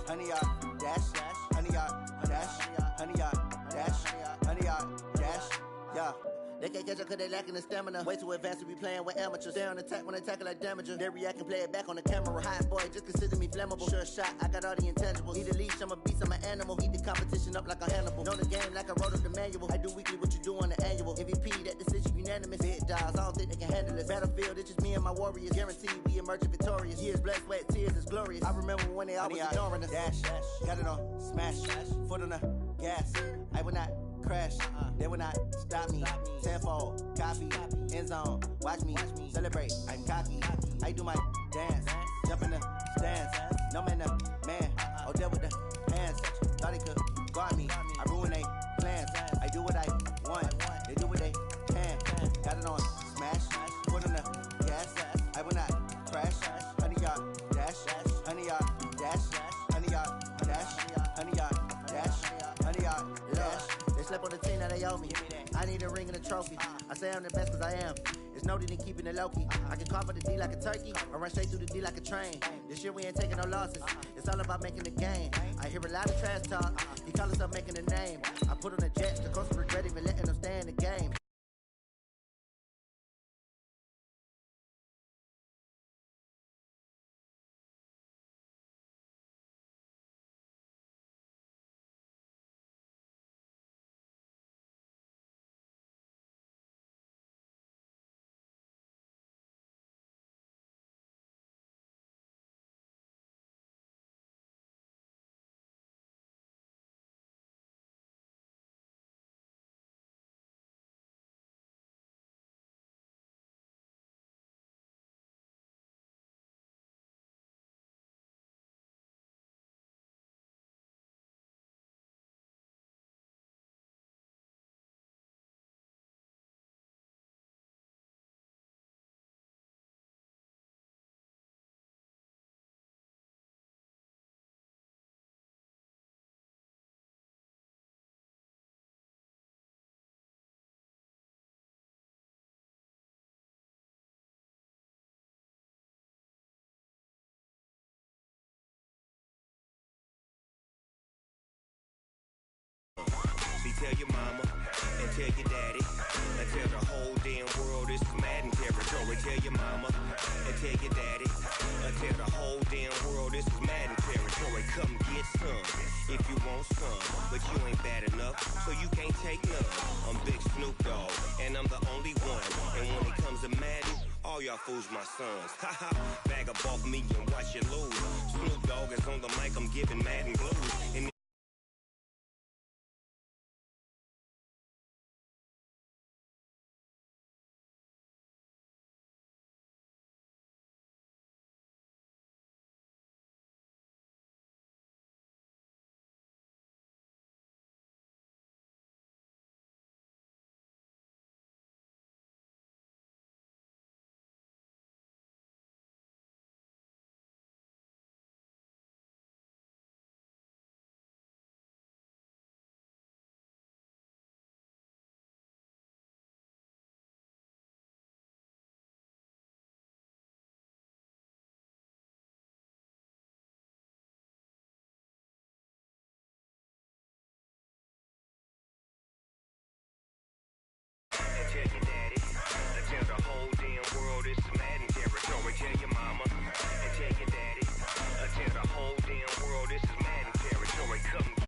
honey, y'all dash, honey, y'all dash, honey, y'all dash, honey, y'all dash, yeah. They can't catch up cause they lacking the stamina. Way too advanced to be playing with amateurs. They on attack when they tackle like damager. They react and play it back on the camera. Hot boy, just consider me flammable. Sure shot, I got all the intangibles. Need a leash, I'm a beast, I'm an animal. Eat the competition up like a Hannibal. Know the game like I wrote up the manual. I do weekly what you do on the annual. MVP, that decision unanimous. Big dogs, I don't think they can handle it. Battlefield, it's just me and my warriors. Guaranteed we emerge victorious. Years, blood, sweat, tears, is glorious. I remember when they always ignoring us. Dash, got it on smash, foot on the gas. I will not crash, they will not stop me. Tenfold, copy, end zone, watch me celebrate. I'm cocky, I do my dance, jump in the stands. No man, man, oh there with the hands. Thought they could guard me, I ruin they plans. I do what I want, they do what they can. Got it on smash, foot on the gas. I will not crash, honey y'all dash, honey y'all dash, honey y'all dash, honey y'all dash, honey y'all dash. They slept on the team that they owe me. I need a ring and a trophy. I say I'm the best cause I am. It's noted in keeping it low-key. I can carve up the D like a turkey or run straight through the D like a train. This year we ain't taking no losses. It's all about making the game. I hear a lot of trash talk. He call himself making a name. I put on the Jets. The coach regret even letting them stay in the game. tell your mama and tell your daddy and tell the whole damn world this is Madden territory. Tell your mama and tell your daddy and tell the whole damn world this is Madden territory. Come get some if you want some, but you ain't bad enough, so you can't take none. I'm Big Snoop Dogg, and I'm the only one. And when it comes to Madden, all y'all fools my sons. Haha, bag up off me and watch you lose. Snoop Dogg is on the mic, I'm giving Madden blues. And tell your daddy, and tell the whole damn world this is Madden territory. Tell your mama, and tell your daddy, and tell the whole damn world this is Madden territory. Come.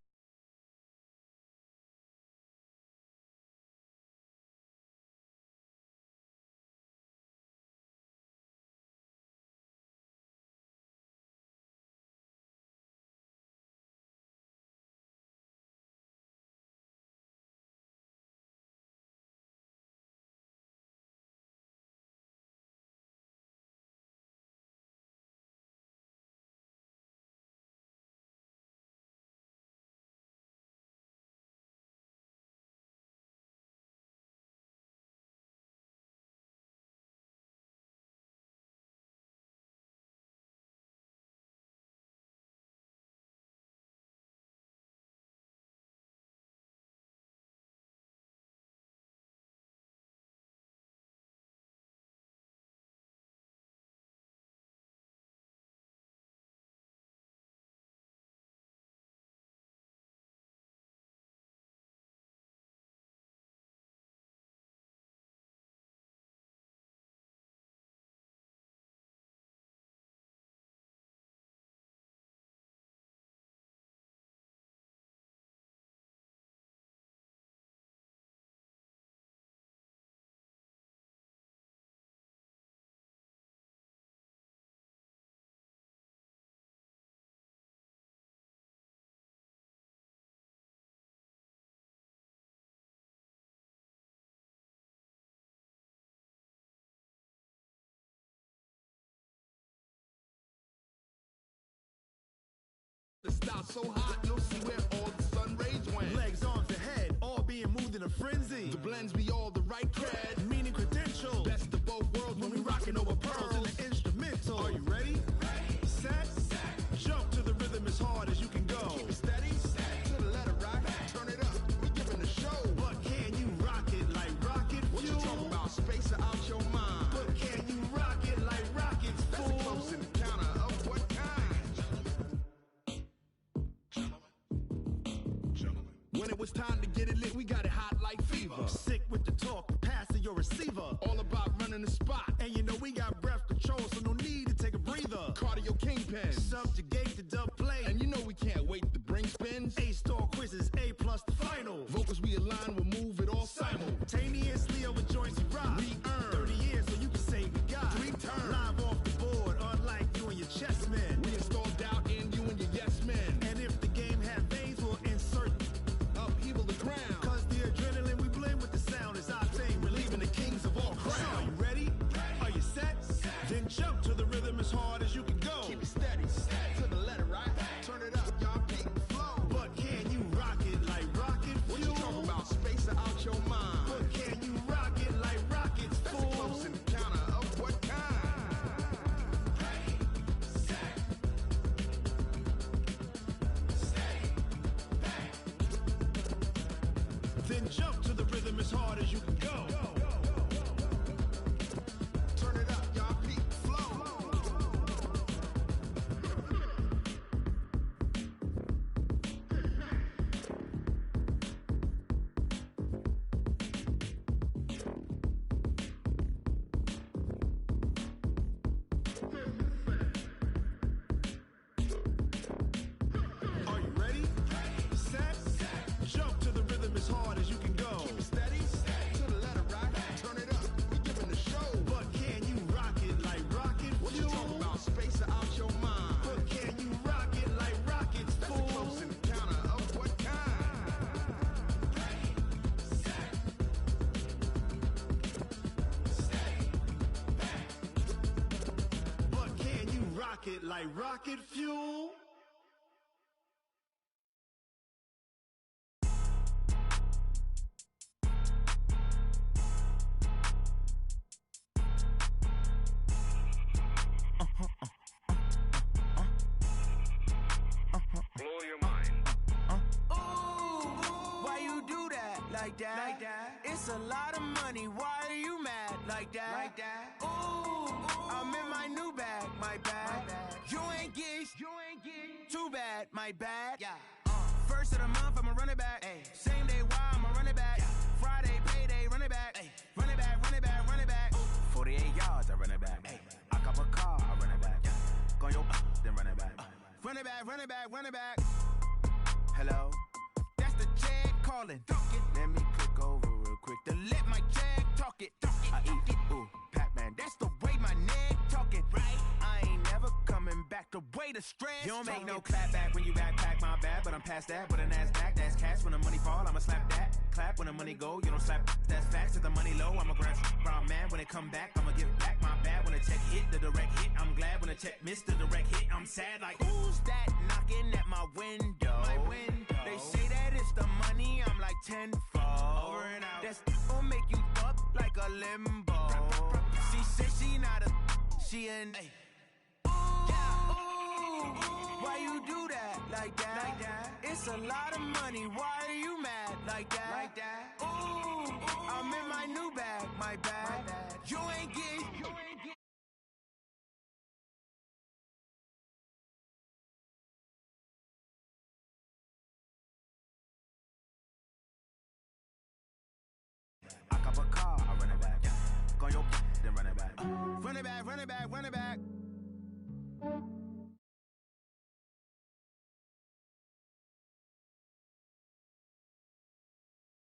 The style so hot, you'll see where all the sun rays went. Legs, arms, and head, all being moved in a frenzy. The blends be all the right cred. Meaning credentials. Best of both worlds when we rockin' over pearls. In the instrumental. Are you ready? Set. Jump to the rhythm as hard as you can go. Keep it steady, to the letter right. Turn it up, we giving the show. But can you rock it like rocket What fuel? you talking about? Space or out your mind. But can you rock it like rockets, That's fool? a close encounter of what kind? When it was time to get it lit, we got it hot like fever. Sick with the talk, passing your receiver. All about running the spot. And you know we got breath control, so no need to take a breather. Cardio kingpin. Subjugate the dub play. And you know we can't wait to bring spins. A-star quizzes, A+ the final. Vocals we align, we'll move it all Simultaneously over joints we rock. We earn 30 years so you can say we got 3 turns. Live off the board, unlike you and your chess men. We install doubt in you and your yes men. And if the game had veins, we'll insert Upheaval the ground. Cause the adrenaline we blend with the sound is our thing, relieving the kings of all crowns. So are you ready? Are you set? Then jump to the rhythm as hard as you can go. Keep it steady, to the letter right. Turn it up, y'all keep it flow. But can you rock it like rocket fuel? What you talking about? Space or out your mind? But can you rock it like rockets, That's fool? a close encounter of what kind? Then jump to the rhythm as hard as you can go. Turn it up, y'all keep it flow. pocket like rocket fuel. Blow your mind. Why you do that like that? Like that? It's a lot of money. Why are you mad like that? Like that? Ooh, I'm in my new bag, my bag. You ain't get too bad, my bad. Yeah. First of the month, I'ma run it back. Ay. Same day, why I'ma run it back. Yeah. Friday, payday, run it back. Ay. Run it back, run it back, run it back. 48 yards, I run it back. Ay. I cop a car, I run it back. Yeah. Go your then run it back. Run it back, run it back, run it back. Hello, that's the check calling. Let me click over real quick to let my check talk it. I eat it, ooh, Pac-Man. That's the way my neck talking. Right, I ain't never coming back. The way the stress. You don't make no clap back when you backpack, my bad. But I'm past that. But a NASDAQ, that's cash. When the money fall, I'ma slap that. Clap when the money go, you don't slap. That's facts. If the money low, I'ma grab brown man. When it come back, I'ma give back my bad. When the check hit, the direct hit. I'm glad when the check missed the direct hit. I'm sad like who's that knocking at my window? My window. They say that it's the money. I'm like tenfold. Over and out. That's gon' make you up like a limbo. She said she not a. She an. Why you do that like that? Like that? It's a lot of money. Why are you mad like that? Like that? Ooh, I'm in my new bag, my bag. You ain't get. I cop a car, I run it back. Go your then run it back. Run it back, run it back, run it back.